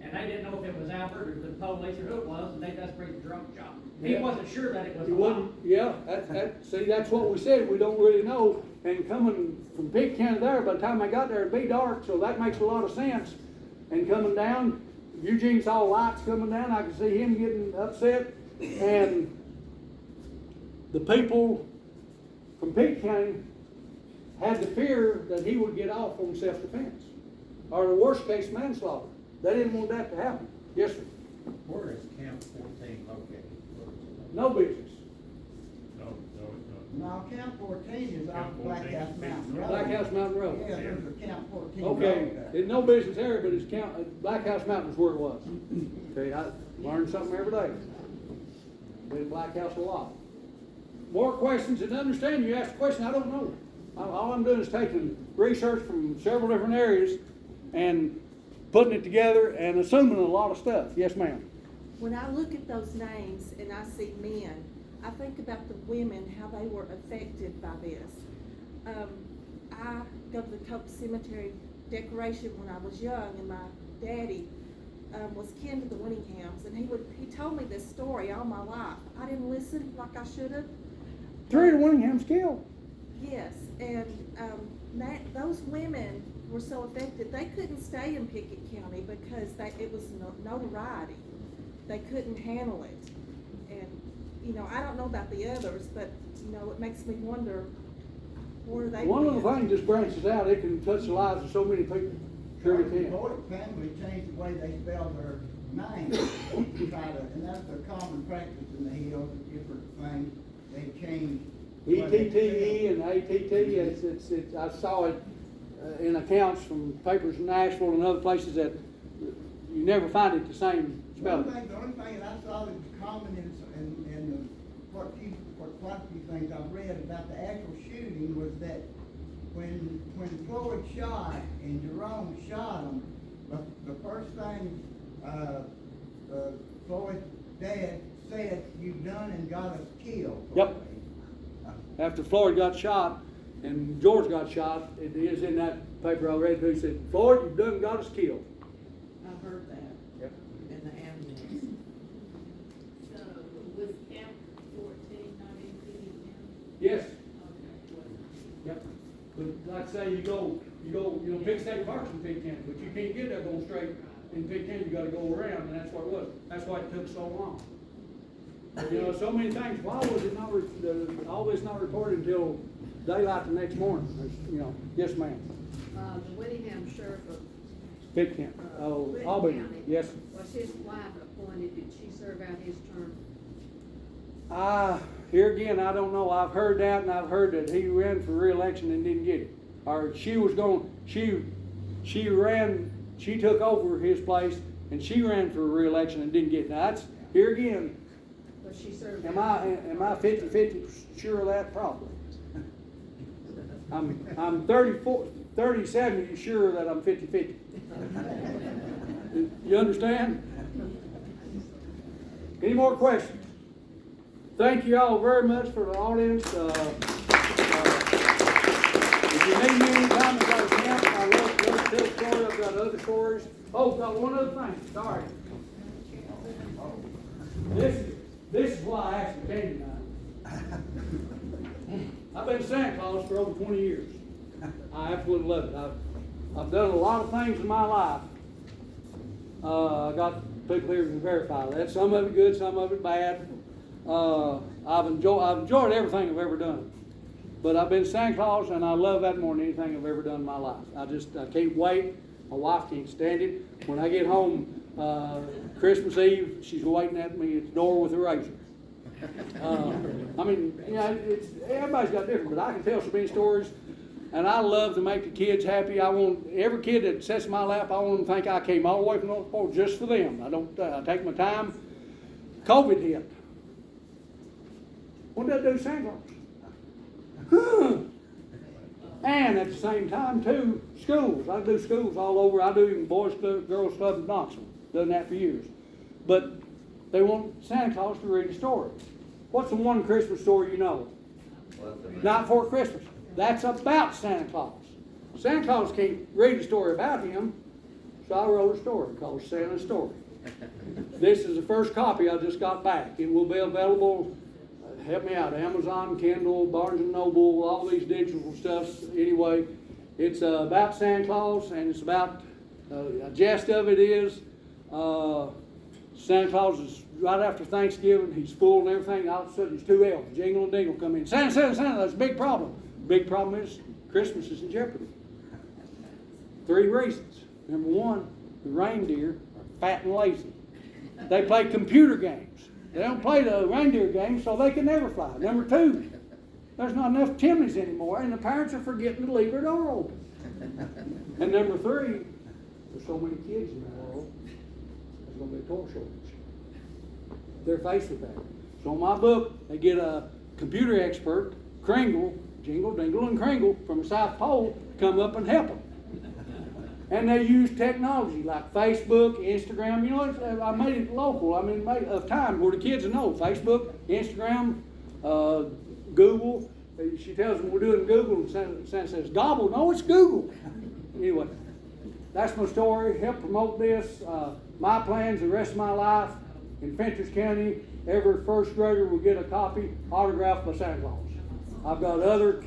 Speaker 9: And they didn't know if it was Albert or the police or who it was, and they just breathed the drunk shot. He
Speaker 2: Yeah.
Speaker 9: wasn't sure that it was
Speaker 2: He
Speaker 9: a
Speaker 2: wasn't,
Speaker 9: lie.
Speaker 2: yeah, see, that's what we said, we don't really know. And coming from Pickett County there, by the time I got there, it'd be dark, so that makes a lot of sense. and coming down. Eugene saw lights coming down. I could see him getting upset. And the people from Peake County had the fear that he would get off on self-defense, or the worst case manslaughter. They didn't want that to happen. Yes, sir.
Speaker 10: Where is Camp 14 located?
Speaker 2: No business.
Speaker 6: No, Camp 14 is off
Speaker 10: Camp
Speaker 6: Black
Speaker 10: 14
Speaker 6: House Mountain Road.
Speaker 2: Black House Mountain Road.
Speaker 6: Yeah, there's a Camp 14.
Speaker 2: Okay,
Speaker 6: road there.
Speaker 2: it's no business area, but it's Black House Mountain's where it was. Okay, I learn something every day. Been in Black House a lot. More questions, and understand you asked a question, I don't know. All I'm doing is taking research from several different areas and putting it together and assuming a lot of stuff. Yes, ma'am.
Speaker 5: When I look at those names and I see men, I think about the women, how they were affected by this. I go to the Cope Cemetery decoration when I was young, and my daddy was kin to the Winninghams, and he told me this story all my life. I didn't listen like I should have.
Speaker 2: 3 of the Winninghams killed.
Speaker 5: Yes, and those women were so affected, they couldn't stay in Pickett County because it was notoriety. They couldn't handle it. And, I don't know about the others, but, it makes me wonder where they
Speaker 2: One of the
Speaker 5: went.
Speaker 2: things just branches out, it can touch the lives of so many people. Sure it
Speaker 6: The
Speaker 2: can.
Speaker 6: Boyd family changed the way they spell their names, and that's a common practice in the hills, different things, they change. what they
Speaker 2: ETTE
Speaker 6: spell.
Speaker 2: and ATT, I saw it in accounts from papers in Nashville and other places that you never find it the same
Speaker 6: The only
Speaker 2: spelling.
Speaker 6: thing that I saw that was common in quite a few things I've read about the actual shooting was that when Floyd shot and Jerome shot him, the first thing Floyd's dad said, "You've done and got us killed."
Speaker 2: Yep. After Floyd got shot and George got shot, it is in that paper I read who said, "Floyd, you've done got us killed."
Speaker 8: I heard that
Speaker 2: Yep.
Speaker 8: in the ambulance.
Speaker 4: So, was Camp 14 not in Pickett County?
Speaker 2: Yes.
Speaker 4: Okay.
Speaker 2: Yep. But like I say, you go, Pick State Park's in Pick County, but you can't get there going straight in Pick County, you gotta go around, and that's what it was. That's why it took so long. But, so many things, why was it not, all this not reported until daylight the next morning? Yes, ma'am.
Speaker 11: The Whittingham sheriff of,
Speaker 2: Pick County,
Speaker 11: Whitney
Speaker 2: Albany,
Speaker 11: County.
Speaker 2: yes.
Speaker 11: Was his wife appointed, did she serve out his term?
Speaker 2: Here again, I don't know. I've heard that, and I've heard that he ran for re-election and didn't get it. Or she took over his place, and she ran for re-election and didn't get it. Now, that's, here again,
Speaker 11: Was she served?
Speaker 2: am I 50-50 sure of that? Probably. I'm 30-70 sure that I'm 50-50. You understand? Any more questions? Thank you all very much for the audience. If you need me anytime about a camp, I love to tell a story. I've got other stories. Oh, got one other thing. Sorry. This is why I asked the candy knife. I've been Santa Claus for over 20 years. I absolutely love it. I've done a lot of things in my life. I got people here who can verify that. Some of it good, some of it bad. I've enjoyed everything I've ever done. But I've been Santa Claus, and I love that more than anything I've ever done in my life. I can't wait. My wife can't stand it. When I get home Christmas Eve, she's waiting at me at the door with a razor. Everybody's got different, but I can tell so many stories, and I love to make the kids happy. I want every kid that sits in my lap, I want them to think I came all the way from North Pole just for them. I take my time. COVID hit. What did that do to Santa Claus? And at the same time, too, schools. I do schools all over. I do even Boys Club, Girls Club in Knoxville. Done that for years. But they want Santa Claus to read a story. What's the one Christmas story you know? Night Before Christmas. That's about Santa Claus. Santa Claus can't read a story about him, so I wrote a story called Santa's Story. This is the first copy I just got back. It will be available, help me out, Amazon, Kindle, Barnes & Noble, all these digital stuffs. Anyway, it's about Santa Claus, and it's about A jest of it is, Santa Claus is right after Thanksgiving, he's full and everything, all of a sudden there's two elves, Jingle and Dingle, come in. Santa, Santa, Santa, that's a big problem. Big problem is Christmas is in jeopardy. 3 reasons. Number 1, the reindeer are fat and lazy. They play computer games. They don't play the reindeer games, so they can never fly. Number 2, there's not enough chimneys anymore, and the parents are forgetting to leave their door open. And number 3, there's so many kids in the world, there's going to be a toy shortage. They're faced with that. So in my book, they get a computer expert, Kringle, Jingle, Dingle, and Kringle from the South Pole to come up and help them. And they use technology like Facebook, Instagram. You know, I made it local. I mean, made of time where the kids know. Facebook, Instagram, Google. She tells them we're doing Google, and Santa says, "Gobble." No, it's Google. Anyway, that's my story. Help promote this. My plans the rest of my life in Fentress County. Every first grader will get a copy autographed by Santa Claus. I've got other.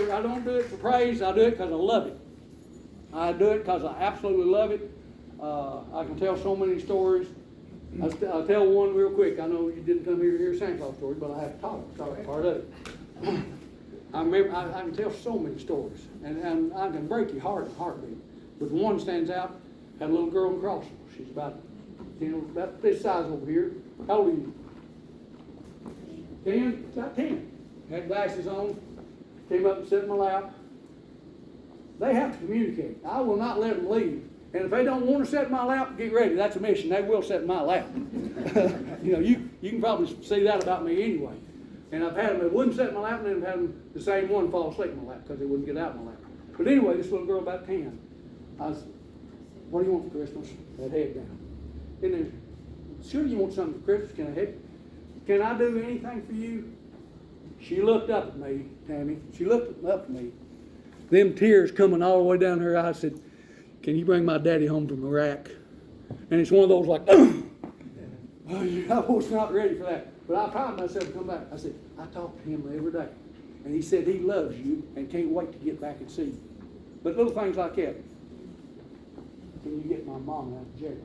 Speaker 2: I don't do it for praise. I do it because I love it. I do it because I absolutely love it. I can tell so many stories. I'll tell one real quick. I know you didn't come here to hear a Santa Claus story, but I have to talk part of it. I remember I can tell so many stories, and I can break your heart in a heartbeat. But one stands out. Had a little girl in Crossville. She's about this size over here. How old are you? 10? About 10. Had glasses on. Came up and sat in my lap. They have to communicate. I will not let them leave. And if they don't want to sit in my lap, get ready. That's a mission. They will sit in my lap. You know, you can probably see that about me anyway. And I've had them that wouldn't sit in my lap, and then I've had them, the same one fall asleep in my lap because they wouldn't get out of my lap. But anyway, this little girl about 10. I was, "What do you want for Christmas?" That head down. And then, "Sure you want something for Christmas? Can I do anything for you?" She looked up at me, Tammy. She looked up at me. Them tears coming all the way down her eyes. Said, "Can you bring my daddy home from Iraq?" And it's one of those like, I was not ready for that. But I promised myself to come back. I said, "I talk to him every day. And he said he loves you and can't wait to get back and see you." But little things like that. Can you get my mom out of jail?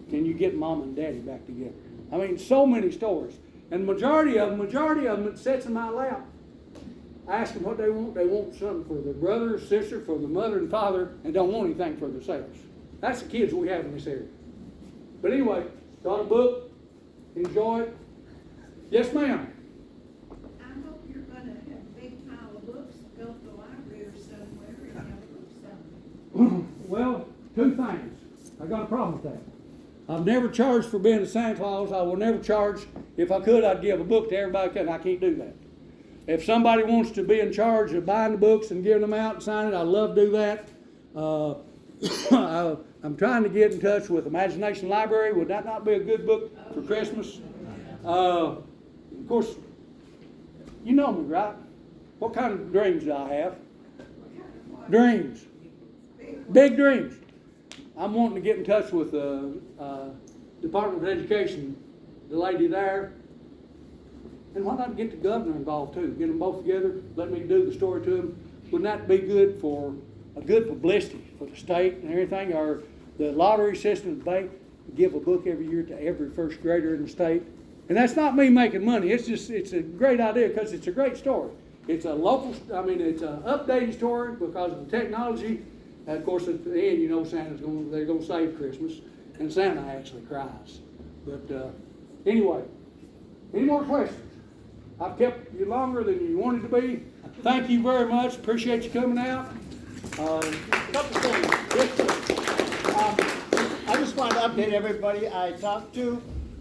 Speaker 2: Can you get mom and daddy back together? I mean, so many stories. And majority of them, it sits in my lap. I ask them what they want. They want something for their brother or sister, for the mother and father, and don't want anything for themselves. That's the kids we have in this area. But anyway, got a book. Enjoy it. Yes, ma'am.
Speaker 8: I hope you're gonna have a big pile of books, go to the library or somewhere and have a book selling.
Speaker 2: Well, 2 things. I got a problem with that. I've never charged for being a Santa Claus. I will never charge. If I could, I'd give a book to everybody, and I can't do that. If somebody wants to be in charge of buying the books and giving them out and signing it, I'd love to do that. I'm trying to get in touch with Imagination Library. Would that not be a good book for Christmas? Of course, you know me, right? What kind of dreams do I have? Dreams. Big dreams. I'm wanting to get in touch with the Department of Education, the lady there. And why not get the governor involved too? Get them both together, let me do the story to them. Wouldn't that be good for a good publicity for the state and everything? Or the lottery system, the bank, give a book every year to every first grader in the state. And that's not me making money. It's a great idea because it's a great story. It's a local, it's an updated story because of the technology. And of course, at the end, you know, they're going to save Christmas, and Santa actually cries. But anyway, any more questions? I've kept you longer than you wanted to be. Thank you very much. Appreciate you coming out.
Speaker 1: Couple things. I just wanted to update everybody.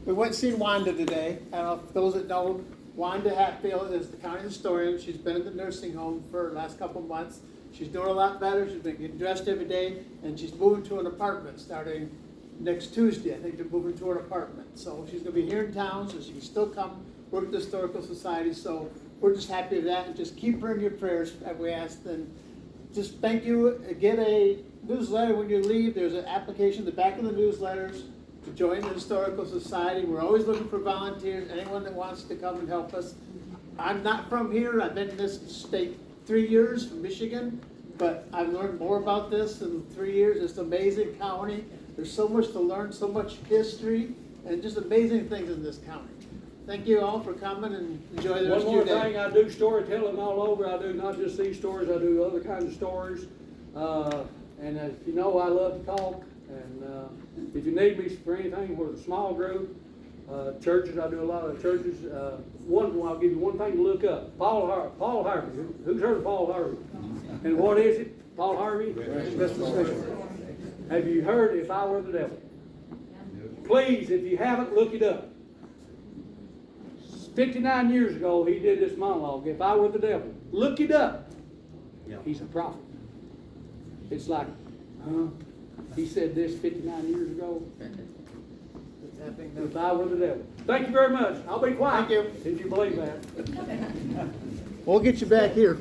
Speaker 1: We went and seen Wanda today. I don't know if those that know, Wanda Hatfield is the county historian. She's been in the nursing home for the last couple of months. She's doing a lot better. She's been getting dressed every day, and she's moving to an apartment starting next Tuesday. I think they're moving to an apartment. So she's going to be here in town, so she can still come work at the Historical Society. So we're just happy with that, and just keep her in your prayers, as we asked. And just thank you. Get a newsletter when you leave. There's an application in the back of the newsletters to join the Historical Society. We're always looking for volunteers, anyone that wants to come and help us. I'm not from here. I've been in this state 3 years from Michigan, but I've learned more about this in 3 years. It's an amazing county. There's so much to learn, so much history, and just amazing things in this county. Thank you all for coming and enjoy the rest of your day.
Speaker 2: One more thing, I do storytelling all over. I do not just these stories, I do other kinds of stories. And if you know, I love to talk. And if you need me for anything, we're a small group. Churches, I do a lot of churches. I'll give you one thing to look up. Paul Harvey. Who's heard of Paul Harvey? And what is it? Paul Harvey? Have you heard If I Were the Devil? Please, if you haven't, look it up. 59 years ago, he did this monologue, If I Were the Devil. Look it up.
Speaker 7: Yeah.
Speaker 2: He's a prophet. It's like, he said this 59 years ago.
Speaker 1: It's happening now.
Speaker 2: If I were the devil. Thank you very much. I'll be quiet.
Speaker 1: Thank you.
Speaker 2: If you believe that.
Speaker 1: We'll get you back here.